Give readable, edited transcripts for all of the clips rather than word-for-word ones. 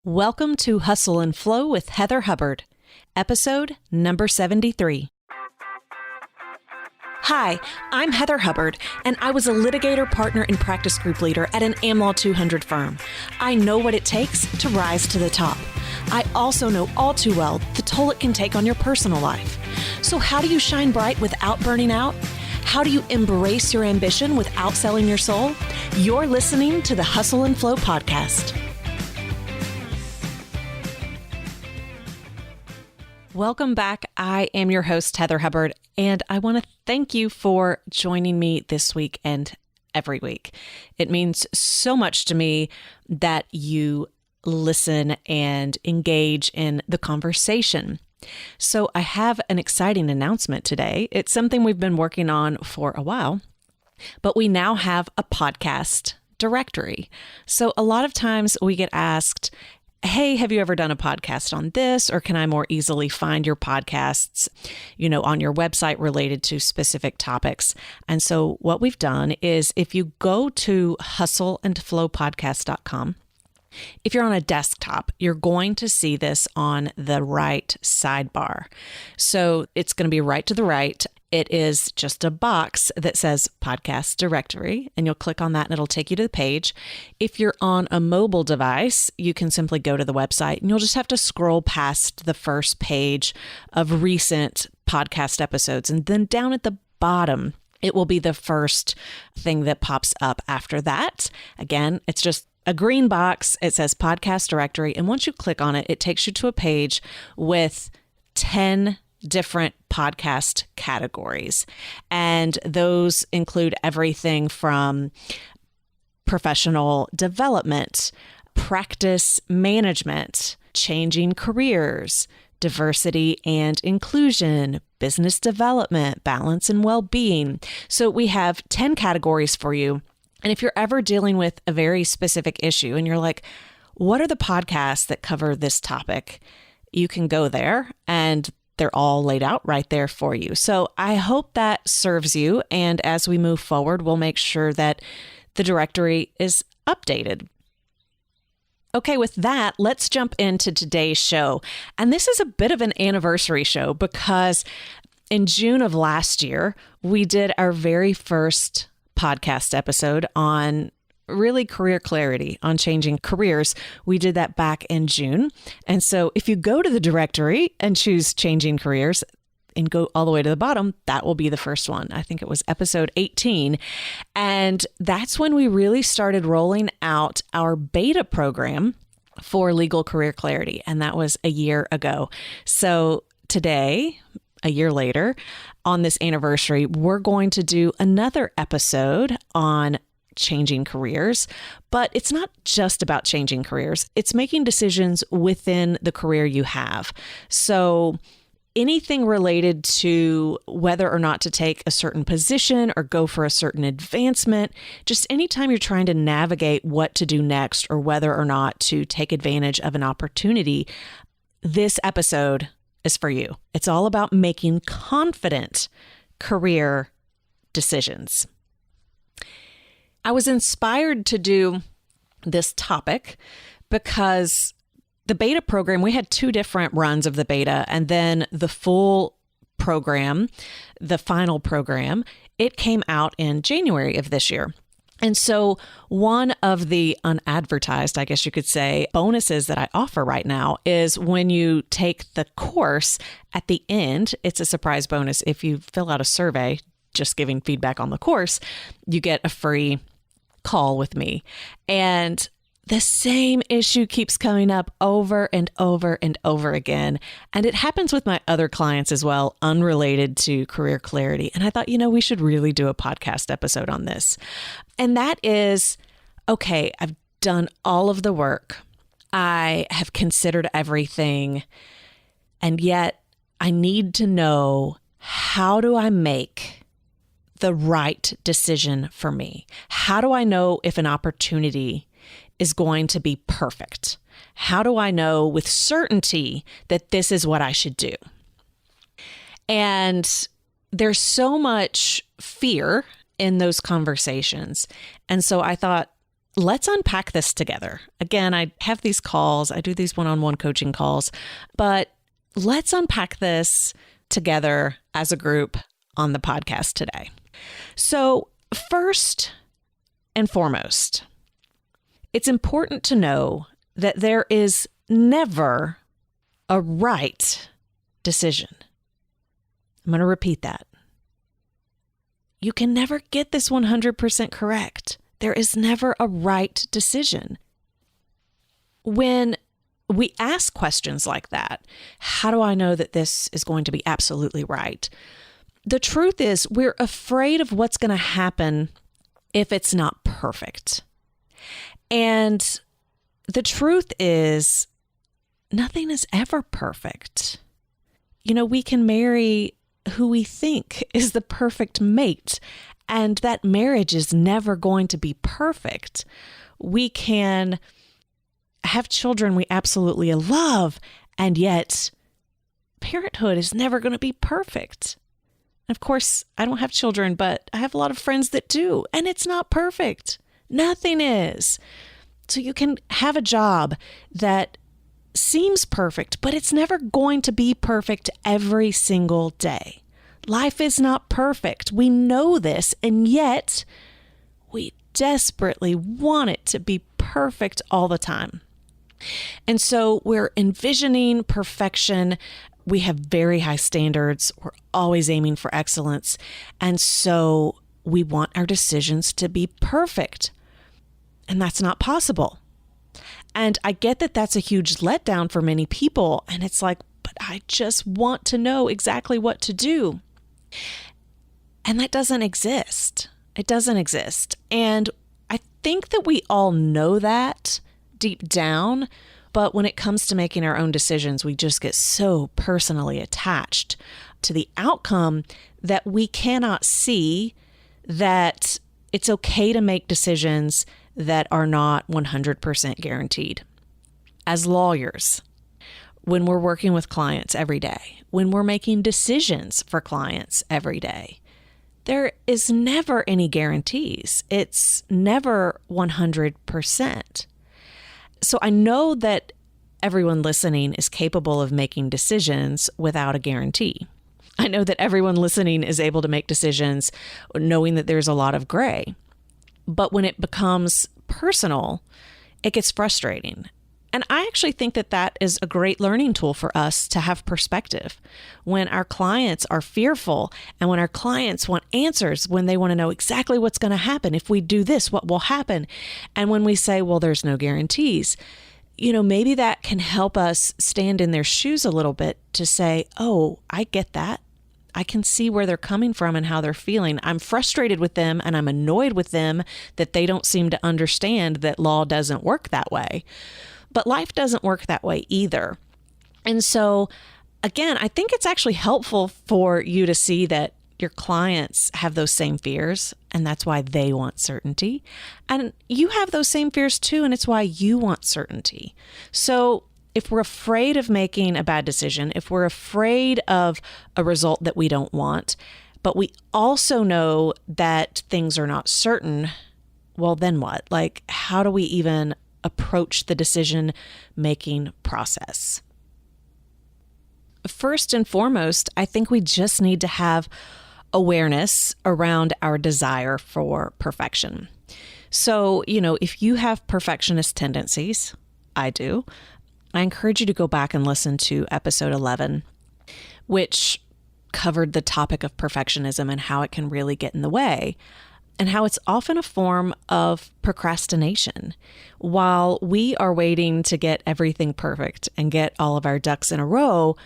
Welcome to Hustle and Flow with Heather Hubbard, episode number 73. Hi, I'm Heather Hubbard, and I was a litigator, partner, and practice group leader at an AmLaw 200 firm. I know what it takes to rise to the top. I also know all too well the toll it can take on your personal life. So how do you shine bright without burning out? How do you embrace your ambition without selling your soul? You're listening to the Hustle and Flow podcast. Welcome back. I am your host, Heather Hubbard, and I want to thank you for joining me this week and every week. It means so much to me that you listen and engage in the conversation. So I have an exciting announcement today. It's something we've been working on for a while, but we now have a podcast directory. So a lot of times we get asked, hey, have you ever done a podcast on this? Or can I more easily find your podcasts, on your website related to specific topics? And so what we've done is if you go to hustleandflowpodcast.com, if you're on a desktop, you're going to see this on the right sidebar. So it's going to be right to the right. It is just a box that says podcast directory, and you'll click on that and it'll take you to the page. If you're on a mobile device, you can simply go to the website and you'll just have to scroll past the first page of recent podcast episodes. And then down at the bottom, it will be the first thing that pops up after that. Again, it's just a green box. It says podcast directory. And once you click on it, it takes you to a page with 10 different podcast categories. And those include everything from professional development, practice management, changing careers, diversity and inclusion, business development, balance and well-being. So we have 10 categories for you. And if you're ever dealing with a very specific issue and you're like, what are the podcasts that cover this topic? You can go there and they're all laid out right there for you. So I hope that serves you. And as we move forward, we'll make sure that the directory is updated. Okay, with that, let's jump into today's show. And this is a bit of an anniversary show because in June of last year, we did our very first podcast episode on really career clarity, on changing careers. We did that back in June. And so if you go to the directory and choose changing careers and go all the way to the bottom, that will be the first one. I think it was episode 18. And that's when we really started rolling out our beta program for legal career clarity. And that was a year ago. So today, a year later, on this anniversary, we're going to do another episode on changing careers, but it's not just about changing careers. It's making decisions within the career you have. So anything related to whether or not to take a certain position or go for a certain advancement, just anytime you're trying to navigate what to do next or whether or not to take advantage of an opportunity, this episode is for you. It's all about making confident career decisions. I was inspired to do this topic because the beta program, we had 2 different runs of the beta, and then the full program, the final program, it came out in January of this year. And so one of the unadvertised, I guess you could say, bonuses that I offer right now is when you take the course at the end, it's a surprise bonus. If you fill out a survey, just giving feedback on the course, you get a free call with me. And the same issue keeps coming up over and over and over again. And it happens with my other clients as well, unrelated to career clarity. And I thought, we should really do a podcast episode on this. And that is, okay, I've done all of the work. I have considered everything. And yet I need to know, how do I make the right decision for me? How do I know if an opportunity is going to be perfect? How do I know with certainty that this is what I should do? And there's so much fear in those conversations. And so I thought, let's unpack this together. Again, I have these calls, I do these one-on-one coaching calls, but let's unpack this together as a group on the podcast today. So first and foremost, it's important to know that there is never a right decision. I'm going to repeat that. You can never get this 100% correct. There is never a right decision. When we ask questions like that, how do I know that this is going to be absolutely right? The truth is, we're afraid of what's going to happen if it's not perfect. And the truth is, nothing is ever perfect. We can marry who we think is the perfect mate, and that marriage is never going to be perfect. We can have children we absolutely love, and yet parenthood is never going to be perfect. Of course, I don't have children, but I have a lot of friends that do, and it's not perfect. Nothing is. So you can have a job that seems perfect, but it's never going to be perfect every single day. Life is not perfect. We know this, and yet we desperately want it to be perfect all the time. And so we're envisioning perfection. We have very high standards. We're always aiming for excellence. And so we want our decisions to be perfect. And that's not possible. And I get that that's a huge letdown for many people. And it's like, but I just want to know exactly what to do. And that doesn't exist. It doesn't exist. And I think that we all know that deep down, but when it comes to making our own decisions, we just get so personally attached to the outcome that we cannot see that it's okay to make decisions that are not 100% guaranteed. As lawyers, when we're working with clients every day, when we're making decisions for clients every day, there is never any guarantees. It's never 100%. So I know that everyone listening is capable of making decisions without a guarantee. I know that everyone listening is able to make decisions knowing that there's a lot of gray. But when it becomes personal, it gets frustrating. And I actually think that that is a great learning tool for us to have perspective. When our clients are fearful and when our clients want answers, when they want to know exactly what's going to happen, if we do this, what will happen? And when we say, well, there's no guarantees, maybe that can help us stand in their shoes a little bit to say, oh, I get that. I can see where they're coming from and how they're feeling. I'm frustrated with them and I'm annoyed with them that they don't seem to understand that law doesn't work that way. But life doesn't work that way either. And so, again, I think it's actually helpful for you to see that your clients have those same fears, and that's why they want certainty. And you have those same fears too, and it's why you want certainty. So if we're afraid of making a bad decision, if we're afraid of a result that we don't want, but we also know that things are not certain, well, then what? Like, how do we even approach the decision-making process? First and foremost, I think we just need to have awareness around our desire for perfection. So, if you have perfectionist tendencies, I do, I encourage you to go back and listen to episode 11, which covered the topic of perfectionism and how it can really get in the way, and how it's often a form of procrastination. While we are waiting to get everything perfect and get all of our ducks in a row,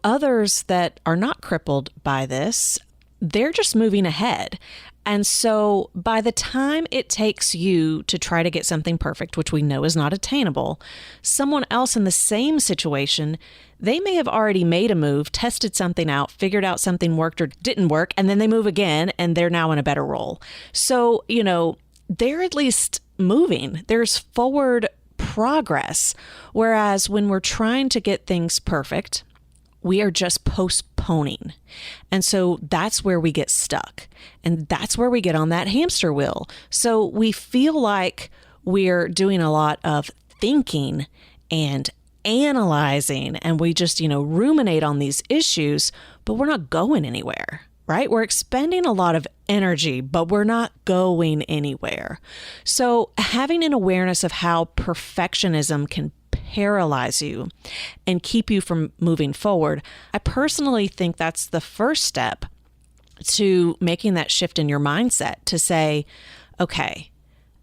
others that are not crippled by this, they're just moving ahead. And so by the time it takes you to try to get something perfect, which we know is not attainable, someone else in the same situation, they may have already made a move, tested something out, figured out something worked or didn't work, and then they move again and they're now in a better role. So, they're at least moving. There's forward progress. Whereas when we're trying to get things perfect, we are just postponing postponing. And so that's where we get stuck. And that's where we get on that hamster wheel. So we feel like we're doing a lot of thinking and analyzing, and we just, ruminate on these issues, but we're not going anywhere, right? We're expending a lot of energy, but we're not going anywhere. So having an awareness of how perfectionism can paralyze you and keep you from moving forward, I personally think that's the first step to making that shift in your mindset to say, okay,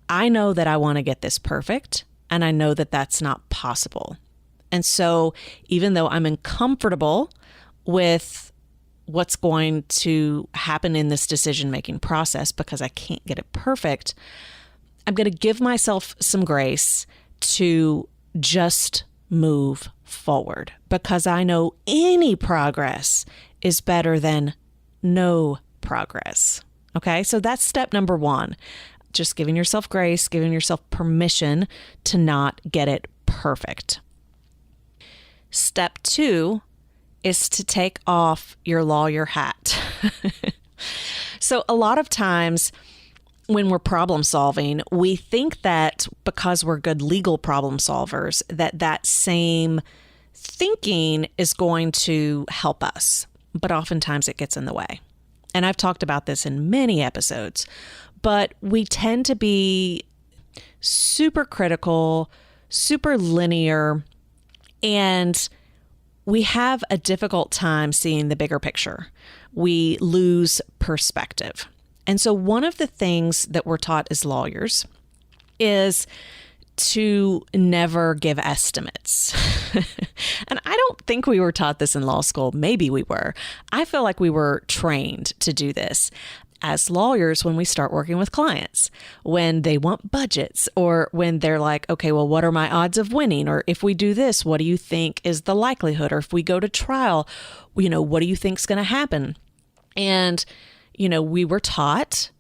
I know that I want to get this perfect, and I know that that's not possible. And so even though I'm uncomfortable with what's going to happen in this decision-making process because I can't get it perfect, I'm going to give myself some grace to just move forward, because I know any progress is better than no progress. Okay, so that's step number one. Just giving yourself grace, giving yourself permission to not get it perfect. Step two is to take off your lawyer hat. So a lot of times when we're problem solving, we think that because we're good legal problem solvers, that same thinking is going to help us. But oftentimes it gets in the way. And I've talked about this in many episodes, but we tend to be super critical, super linear, and we have a difficult time seeing the bigger picture. We lose perspective. And so one of the things that we're taught as lawyers is to never give estimates. And I don't think we were taught this in law school. Maybe we were. I feel like we were trained to do this as lawyers when we start working with clients, when they want budgets, or when they're like, okay, well, what are my odds of winning? Or if we do this, what do you think is the likelihood? Or if we go to trial, what do you think is going to happen? And, we were taught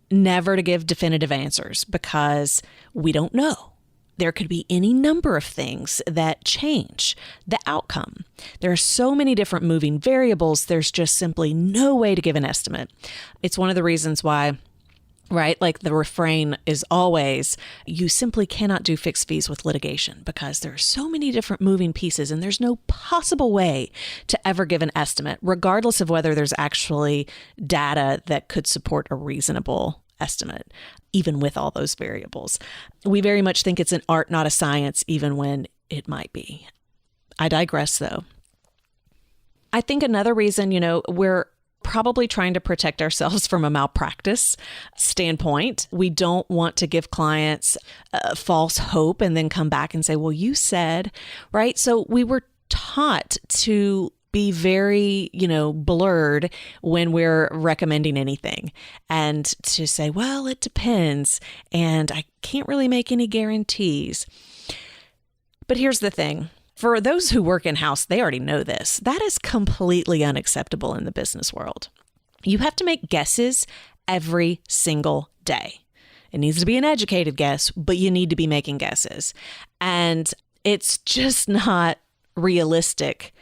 never to give definitive answers because we don't know. There could be any number of things that change the outcome. There are so many different moving variables. There's just simply no way to give an estimate. It's one of the reasons why, right? Like the refrain is always, you simply cannot do fixed fees with litigation because there are so many different moving pieces and there's no possible way to ever give an estimate, regardless of whether there's actually data that could support a reasonable estimate, even with all those variables. We very much think it's an art, not a science, even when it might be. I digress, though. I think another reason, we're probably trying to protect ourselves from a malpractice standpoint. We don't want to give clients false hope and then come back and say, well, you said, right? So we were taught to be very, blurred when we're recommending anything and to say, well, it depends. And I can't really make any guarantees. But here's the thing. For those who work in-house, they already know this. That is completely unacceptable in the business world. You have to make guesses every single day. It needs to be an educated guess, but you need to be making guesses. And it's just not realistic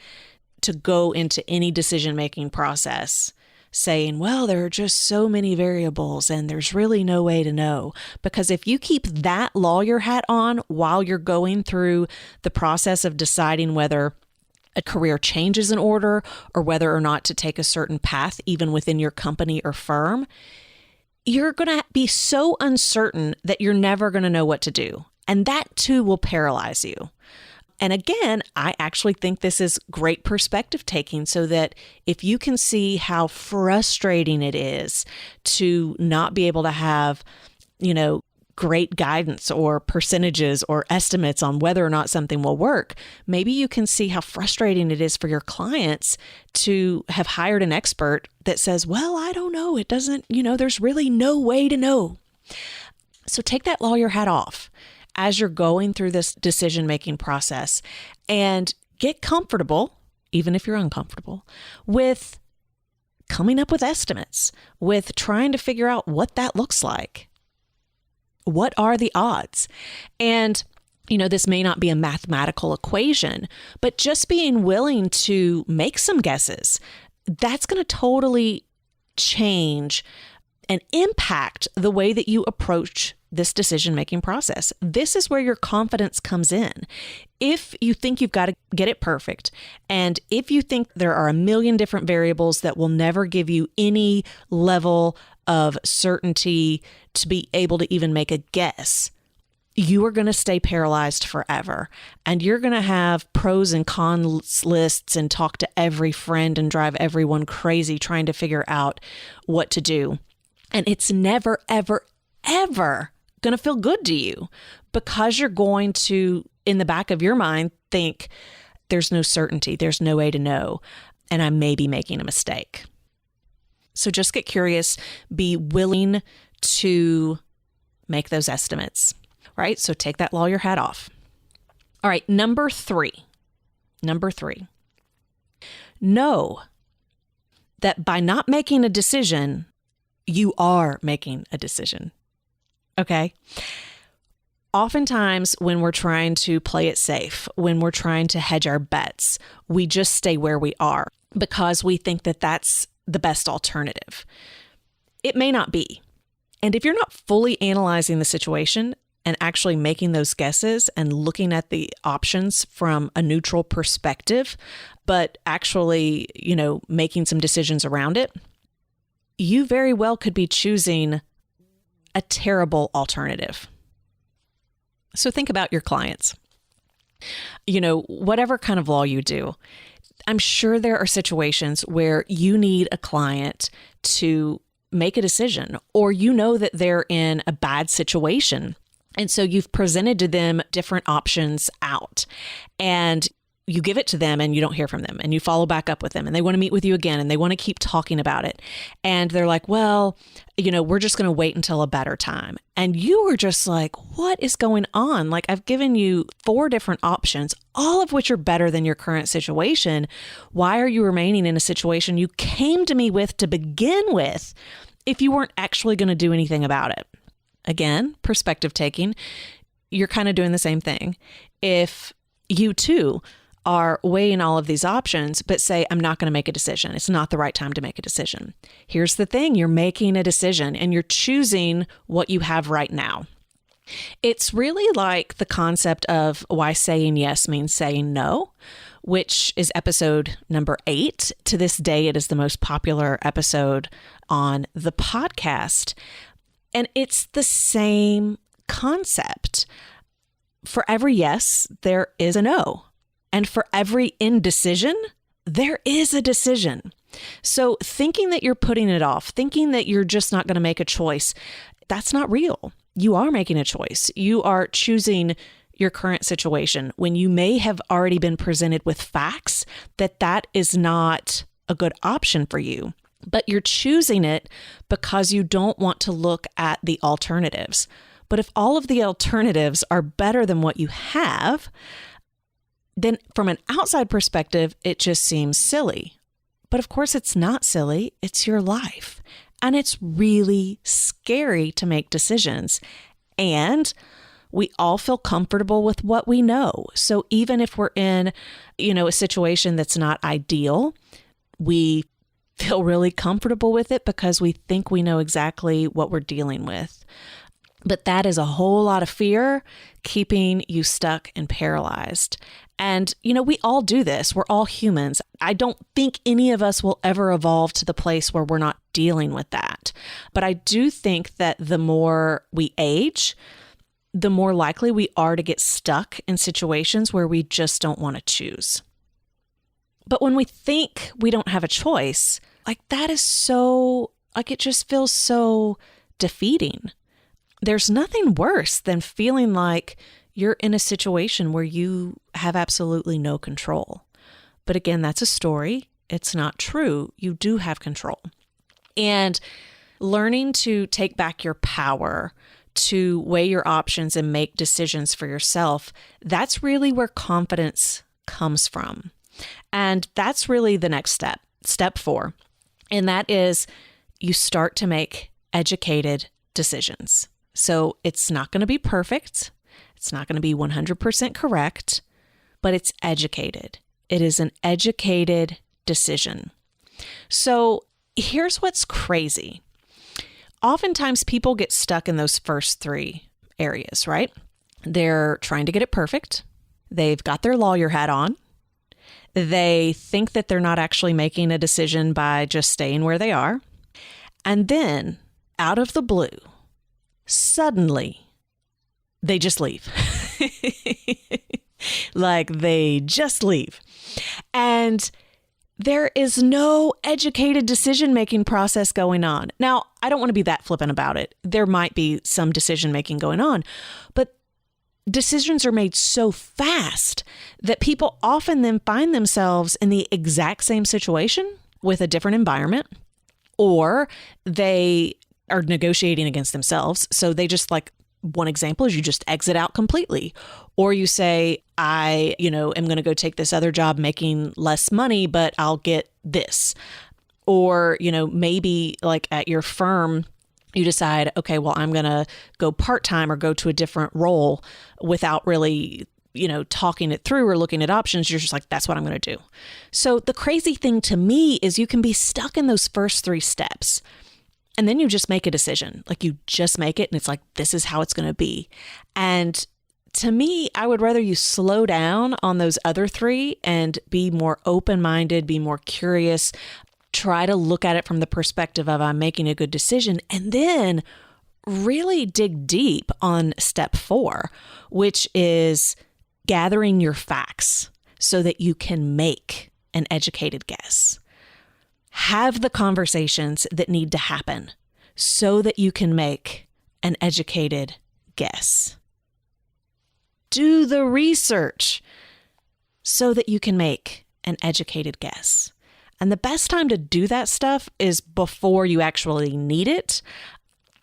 to go into any decision-making process saying, well, there are just so many variables and there's really no way to know. Because if you keep that lawyer hat on while you're going through the process of deciding whether a career change is in order or whether or not to take a certain path, even within your company or firm, you're going to be so uncertain that you're never going to know what to do. And that too will paralyze you. And again, I actually think this is great perspective taking, so that if you can see how frustrating it is to not be able to have, great guidance or percentages or estimates on whether or not something will work, maybe you can see how frustrating it is for your clients to have hired an expert that says, well, I don't know. It doesn't, there's really no way to know. So take that lawyer hat off as you're going through this decision-making process and get comfortable, even if you're uncomfortable, with coming up with estimates, with trying to figure out what that looks like. What are the odds? And This may not be a mathematical equation, but just being willing to make some guesses, that's going to totally change and impact the way that you approach this decision-making process. This is where your confidence comes in. If you think you've got to get it perfect, and if you think there are a million different variables that will never give you any level of certainty to be able to even make a guess, you are going to stay paralyzed forever. And you're going to have pros and cons lists and talk to every friend and drive everyone crazy trying to figure out what to do. And it's never, ever, ever going to feel good to you, because you're going to, in the back of your mind, think there's no certainty, there's no way to know, and I may be making a mistake. So just get curious, be willing to make those estimates, right? So take that lawyer hat off. All right, number three, know that by not making a decision, you are making a decision. Okay? Oftentimes, when we're trying to play it safe, when we're trying to hedge our bets, we just stay where we are because we think that that's the best alternative. It may not be. And if you're not fully analyzing the situation and actually making those guesses and looking at the options from a neutral perspective, but actually, making some decisions around it, you very well could be choosing a terrible alternative. So think about your clients. Whatever kind of law you do, I'm sure there are situations where you need a client to make a decision, or that they're in a bad situation. And so you've presented to them different options out, and you give it to them and you don't hear from them, and you follow back up with them and they want to meet with you again and they want to keep talking about it. And they're like, well, we're just going to wait until a better time. And you were just like, what is going on? Like, I've given you 4 different options, all of which are better than your current situation. Why are you remaining in a situation you came to me with to begin with if you weren't actually going to do anything about it? Again, perspective taking, you're kind of doing the same thing. If you too are weighing all of these options, but say, I'm not going to make a decision. It's not the right time to make a decision. Here's the thing. You're making a decision and you're choosing what you have right now. It's really like the concept of why saying yes means saying no, which is episode number 8. To this day, it is the most popular episode on the podcast. And it's the same concept. For every yes, there is a no. And for every indecision, there is a decision. So thinking that you're putting it off, thinking that you're just not going to make a choice, that's not real. You are making a choice. You are choosing your current situation when you may have already been presented with facts that is not a good option for you. But you're choosing it because you don't want to look at the alternatives. But if all of the alternatives are better than what you have, then from an outside perspective, it just seems silly. But of course, it's not silly. It's your life. And it's really scary to make decisions. And we all feel comfortable with what we know. So even if we're in, a situation that's not ideal, we feel really comfortable with it because we think we know exactly what we're dealing with. But that is a whole lot of fear keeping you stuck and paralyzed. And, we all do this. We're all humans. I don't think any of us will ever evolve to the place where we're not dealing with that. But I do think that the more we age, the more likely we are to get stuck in situations where we just don't want to choose. But when we think we don't have a choice, that is so, it just feels so defeating. There's nothing worse than feeling like you're in a situation where you have absolutely no control. But again, that's a story. It's not true. You do have control. And learning to take back your power, to weigh your options and make decisions for yourself, that's really where confidence comes from. And that's really the next step, step 4. And that is you start to make educated decisions. So it's not going to be perfect. It's not going to be 100% correct, but it's educated. It is an educated decision. So here's what's crazy. Oftentimes people get stuck in those first three areas, right? They're trying to get it perfect. They've got their lawyer hat on. They think that they're not actually making a decision by just staying where they are. And then, out of the blue, suddenly, they just leave. Like they just leave. And there is no educated decision-making process going on. Now, I don't want to be that flippant about it. There might be some decision-making going on, but decisions are made so fast that people often then find themselves in the exact same situation with a different environment, or they are negotiating against themselves. So they just, like, one example is you just exit out completely. Or you say, I am going to go take this other job making less money, but I'll get this. Or, maybe like at your firm, you decide, okay, well, I'm going to go part-time or go to a different role without really, talking it through or looking at options. You're just like, that's what I'm going to do. So the crazy thing to me is you can be stuck in those first three steps. And then you just make a decision. Like you just make it and it's like, this is how it's going to be. And to me, I would rather you slow down on those other three and be more open-minded, be more curious, try to look at it from the perspective of I'm making a good decision, and then really dig deep on step 4, which is gathering your facts so that you can make an educated guess. Have the conversations that need to happen so that you can make an educated guess. Do the research so that you can make an educated guess. And the best time to do that stuff is before you actually need it,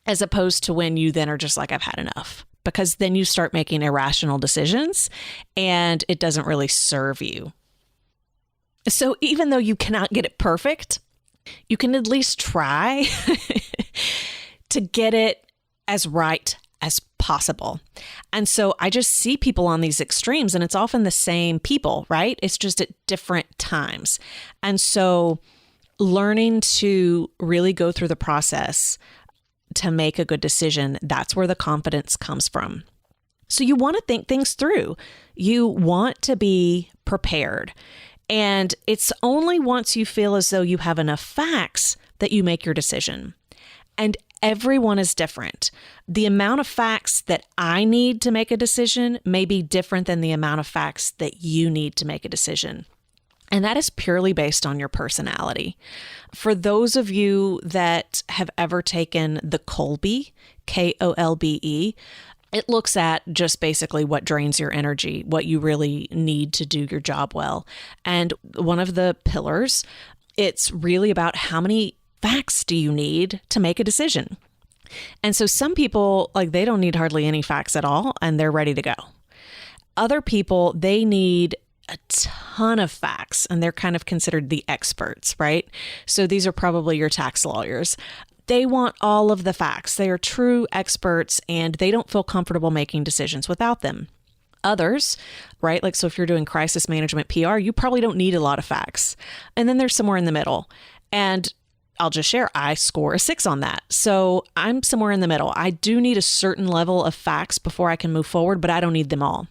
as opposed to when you then are just like, I've had enough. Because then you start making irrational decisions and it doesn't really serve you. So even though you cannot get it perfect, you can at least try to get it as right as possible. And so I just see people on these extremes, and it's often the same people, right? It's just at different times. And so learning to really go through the process to make a good decision, that's where the confidence comes from. So you want to think things through. You want to be prepared. And it's only once you feel as though you have enough facts that you make your decision. And everyone is different. The amount of facts that I need to make a decision may be different than the amount of facts that you need to make a decision. And that is purely based on your personality. For those of you that have ever taken the Kolbe, Kolbe, it looks at just basically what drains your energy, what you really need to do your job well. And one of the pillars, it's really about how many facts do you need to make a decision. And so some people, like, they don't need hardly any facts at all and they're ready to go. Other people, they need a ton of facts and they're kind of considered the experts, right? So these are probably your tax lawyers. They want all of the facts. They are true experts and they don't feel comfortable making decisions without them. Others, right? Like, so if you're doing crisis management PR, you probably don't need a lot of facts. And then there's somewhere in the middle. And I'll just share, I score a 6 on that. So I'm somewhere in the middle. I do need a certain level of facts before I can move forward, but I don't need them all.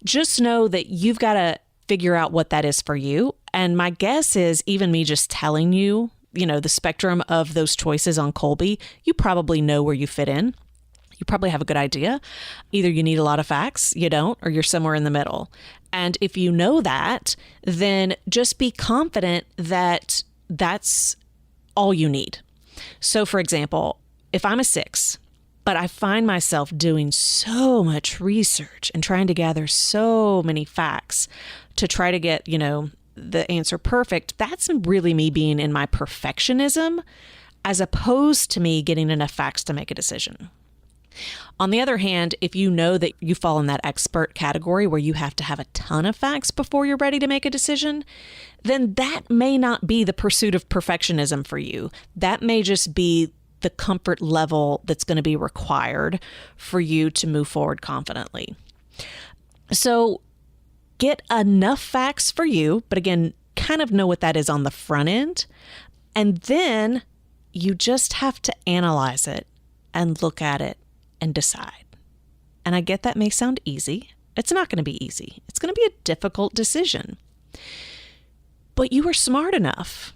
Just know that you've got to figure out what that is for you. And my guess is even me just telling you, the spectrum of those choices on Kolbe, you probably know where you fit in. You probably have a good idea. Either you need a lot of facts, you don't, or you're somewhere in the middle. And if you know that, then just be confident that that's all you need. So for example, if I'm a 6, but I find myself doing so much research and trying to gather so many facts to try to get, the answer perfect, that's really me being in my perfectionism as opposed to me getting enough facts to make a decision. On the other hand, if you know that you fall in that expert category where you have to have a ton of facts before you're ready to make a decision, then that may not be the pursuit of perfectionism for you. That may just be the comfort level that's going to be required for you to move forward confidently. So get enough facts for you, but again, kind of know what that is on the front end. And then you just have to analyze it and look at it and decide. And I get that may sound easy. It's not going to be easy. It's going to be a difficult decision. But you are smart enough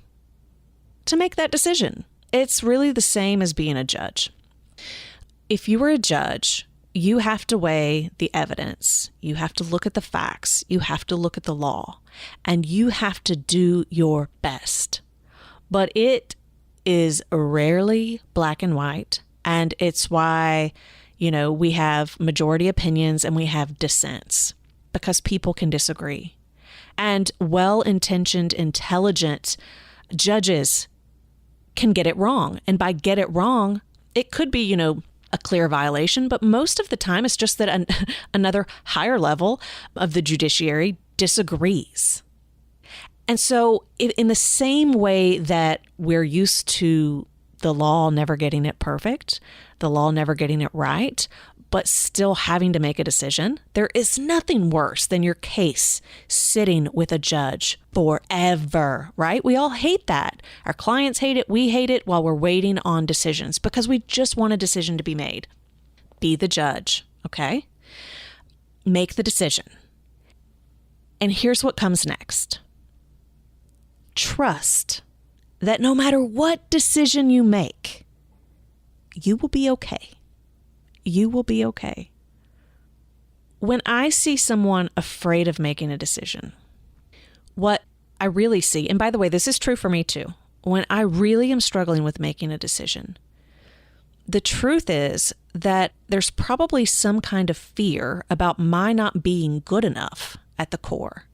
to make that decision. It's really the same as being a judge. If you were a judge, you have to weigh the evidence. You have to look at the facts. You have to look at the law. And you have to do your best. But it is rarely black and white. And it's why, we have majority opinions and we have dissents, because people can disagree. And well-intentioned, intelligent judges can get it wrong. And by get it wrong, it could be, a clear violation, but most of the time it's just that another higher level of the judiciary disagrees. And so in the same way that we're used to the law never getting it perfect, the law never getting it right, but still having to make a decision, there is nothing worse than your case sitting with a judge forever, right? We all hate that. Our clients hate it. We hate it while we're waiting on decisions because we just want a decision to be made. Be the judge, okay? Make the decision. And here's what comes next. Trust that no matter what decision you make, you will be okay. You will be okay. When I see someone afraid of making a decision, what I really see, and by the way, this is true for me too, when I really am struggling with making a decision, the truth is that there's probably some kind of fear about my not being good enough at the core.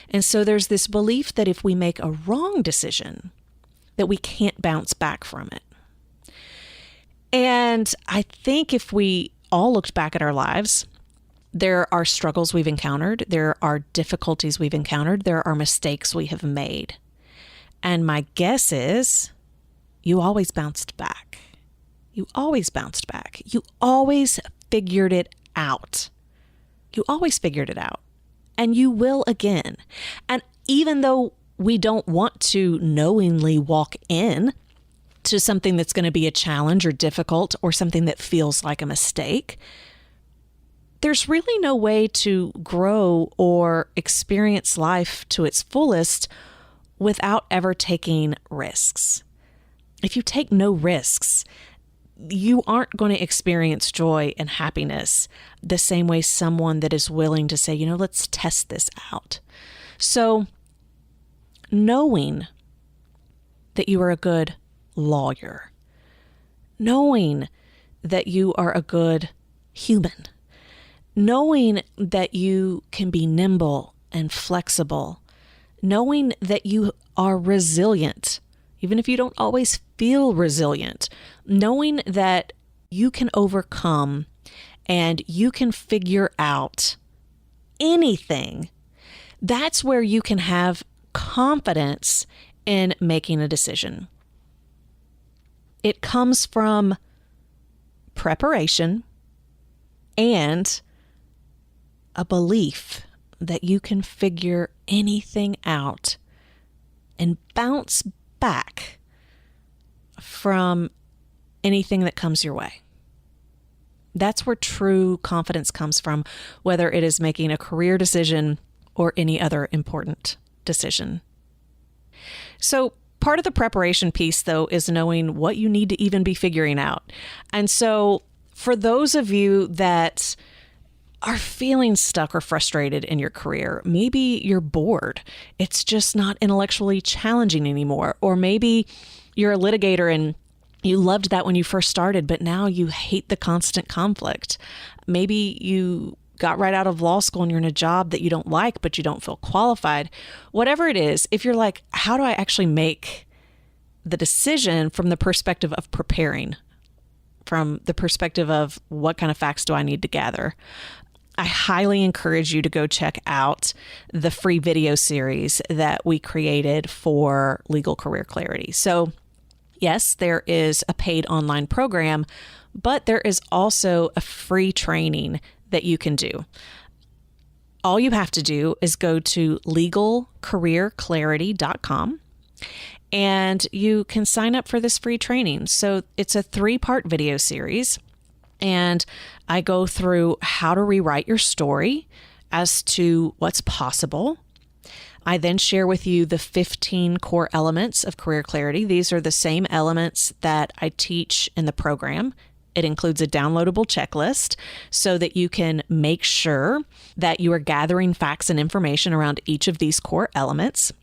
And so there's this belief that if we make a wrong decision, that we can't bounce back from it. And I think if we all looked back at our lives, there are struggles we've encountered, there are difficulties we've encountered, there are mistakes we have made. And my guess is you always bounced back. You always bounced back. You always figured it out. You always figured it out. And you will again. And even though we don't want to knowingly walk in to something that's going to be a challenge or difficult or something that feels like a mistake, there's really no way to grow or experience life to its fullest without ever taking risks. If you take no risks, you aren't going to experience joy and happiness the same way someone that is willing to say, let's test this out. So knowing that you are a good lawyer, knowing that you are a good human, knowing that you can be nimble and flexible, knowing that you are resilient, even if you don't always feel resilient, knowing that you can overcome and you can figure out anything, that's where you can have confidence in making a decision. It comes from preparation and a belief that you can figure anything out and bounce back from anything that comes your way. That's where true confidence comes from, whether it is making a career decision or any other important decision. So part of the preparation piece, though, is knowing what you need to even be figuring out. And so for those of you that are feeling stuck or frustrated in your career, maybe you're bored. It's just not intellectually challenging anymore. Or maybe you're a litigator and you loved that when you first started, but now you hate the constant conflict. Maybe you got right out of law school and you're in a job that you don't like, but you don't feel qualified. Whatever it is, if you're like, how do I actually make the decision from the perspective of preparing, from the perspective of what kind of facts do I need to gather? I highly encourage you to go check out the free video series that we created for Legal Career Clarity. So Yes, there is a paid online program, but there is also a free training that you can do. All you have to do is go to legalcareerclarity.com and you can sign up for this free training. So it's a 3-part video series, and I go through how to rewrite your story as to what's possible. I then share with you the 15 core elements of career clarity. These are the same elements that I teach in the program. It includes a downloadable checklist so that you can make sure that you are gathering facts and information around each of these core elements.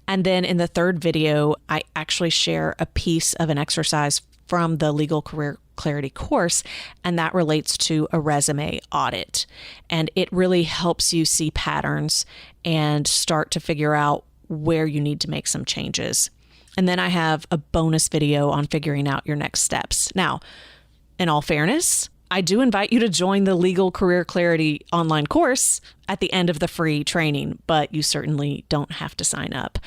And then in the 3rd video, I actually share a piece of an exercise from the Legal Career Clarity course, and that relates to a resume audit. And it really helps you see patterns and start to figure out where you need to make some changes. And then I have a bonus video on figuring out your next steps. Now, in all fairness, I do invite you to join the Legal Career Clarity online course at the end of the free training, but you certainly don't have to sign up.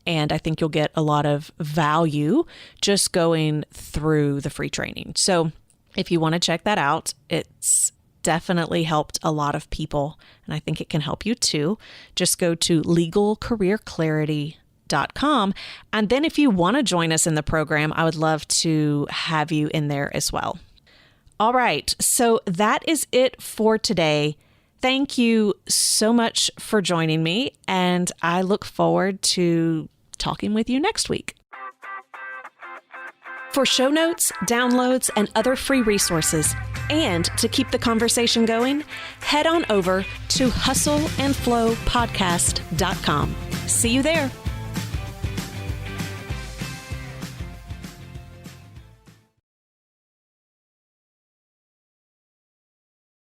And I think you'll get a lot of value just going through the free training. So if you want to check that out, it's definitely helped a lot of people, and I think it can help you too. Just go to legalcareerclarity.com. And then if you want to join us in the program, I would love to have you in there as well. All right, so that is it for today. Thank you so much for joining me, and I look forward to talking with you next week. For show notes, downloads, and other free resources, and to keep the conversation going, head on over to hustleandflowpodcast.com. See you there.